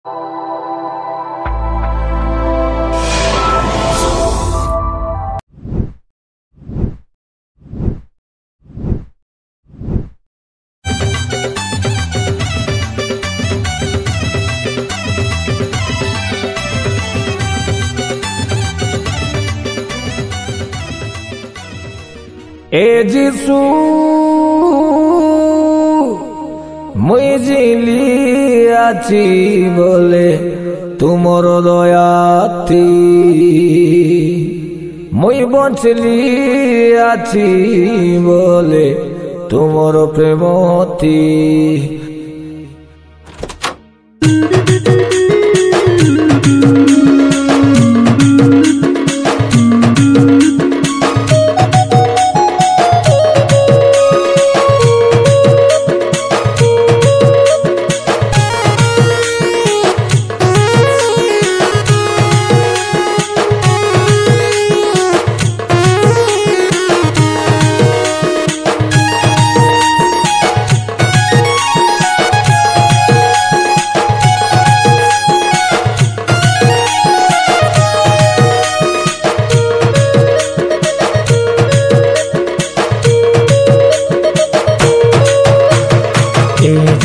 এ যিশু মুই জিলি আছি বলে তুমর দয়াতি মুই বঞ্চলি আছি বলে তুমর প্রেমতি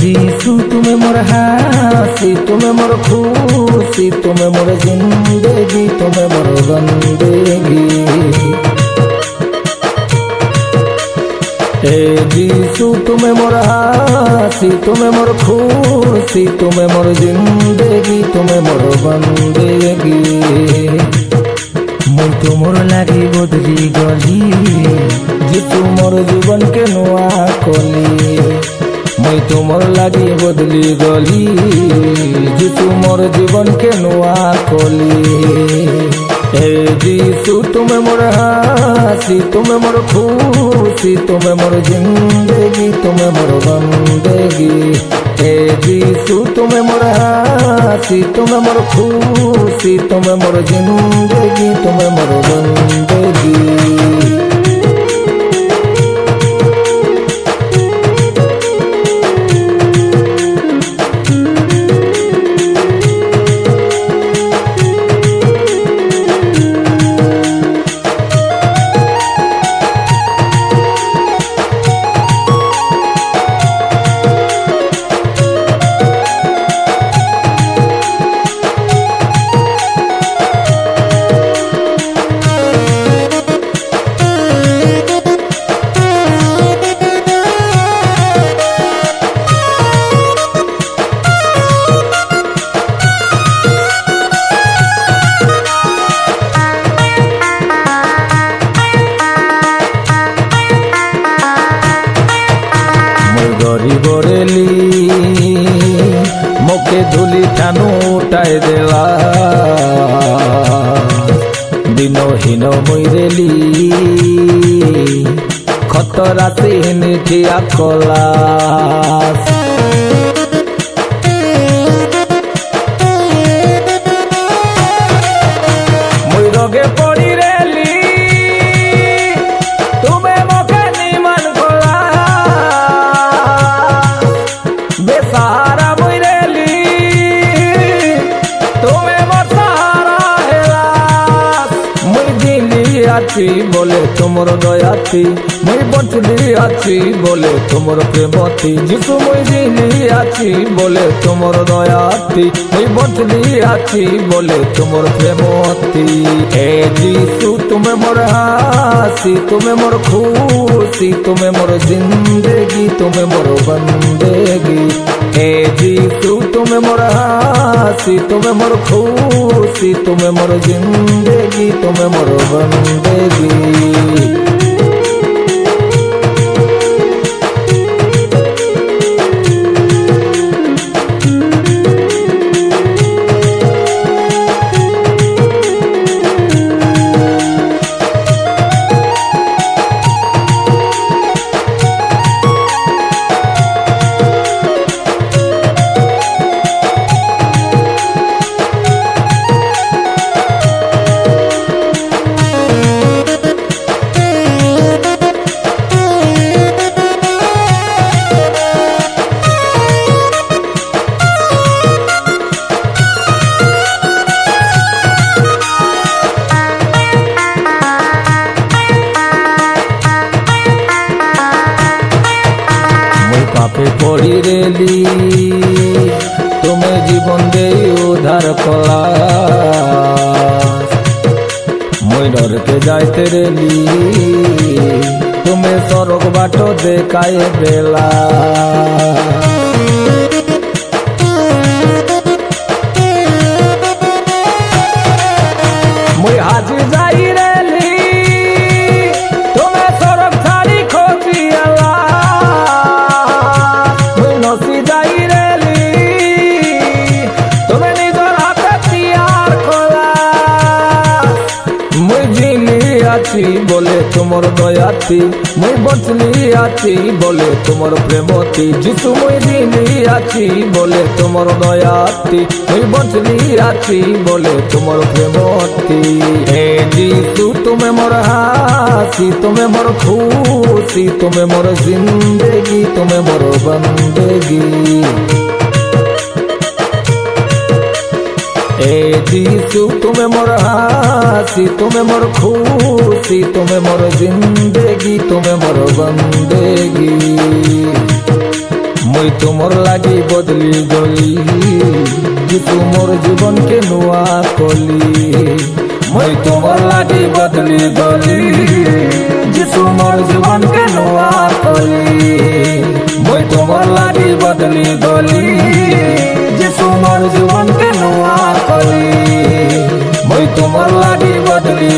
যিশু তুমি মোর হাসি, তুমি মোর খুশি, তুমি মোর জিন্দেগি, তুমি মোর বন্দেগি। এ যিশু তুমি মোর হাসি, তুমি মোর খুশি, তুমি মোর জিন্দেগি, তুমি মোর বন্দেগি। মুই তোমার লাগি বদলি গলি, যিশু মোর জীবন কে নোয়া কলি। মুই তোমার লাগি বদলি গলি, যিশু মোর জীবন কে নোয়া কলি। হে যিশু তুমি মোর হাসি, তুমি মোর খুশি, তুমি মোর জিন্দেগি, তুমি মোর বন্দেগি। হে যিশু তুমি মোর হাসি, তুমি মোর খুশি, তুমি মোর জিন্দেগি, তুমি মোর বন্দেগি। গরিবরেলি মোকে ধুলি ঠানু উঠাই দেলা, দিনহীন মইরেলি খতরাতি নিঠিয়া কলা। মুই রগে পড়ি রেলি, তুমি মোকে নিমান কলা। বেসারা মইরেলি, তুমি মোর সাহারা হেলাস। মুই দিলি আছি বলে তোমার দয়াতি, মুই বঞ্চলি আছি বলে তোমার প্রেমতি। যিশু মুই দিলি আছি বলে তোমার দয়াতি, মুই বঞ্চলি আছি বলে তোমার প্রেমতি। হে যিশু তুমি মোর হাসি, তুমি মোর খুশি, তুমি মোর জিন্দেগি, তুমি মোর বন্দেগি। হে যিশু তুমি মোর হাসি, তুমি মোর খুশি, তুমি মোর জিন্দেগি, তুমি মোর বন্দেগি। কলা মই ডরকে যাইতে রেলি তুমি সড়ক বাটো দেখায় বেলা মই হাজি যাই রেলি তুমি সড়ক ছাড়ি খোঁজি আলা মই নসি যাই রেলি তুমি নিজের হাতে তিয়ার খোলা মই জিলি আছি বলে তোমার দয়াতি মই বচলি আছি বলে তোমার প্রেমতি যিশু মই জিলি আছি বলে তোমার দয়াতি মই বচলি আছি বলে তোমার প্রেমতি হে যিশু তুমি মোর হাসি তুমি মোর খুশি তুমি মোর জিন্দগি তুমি মোর বন্দগি ए जीसू तुम्हें मोर हासी तुम्हें मोर खुशी तुम्हें मोर जिंदगी तुम्हें मोर बंदेगी मुई तुमर लागी बदली गली जीसू मोर जीवन के नुआ कली मुई तुमर लागी बदली गली जीसू मोर जीवन के नुआ कली मुई तुमर लागी बदली गली जीसू मोर जीवन के नुआ कली मैं तुमर लागी बदली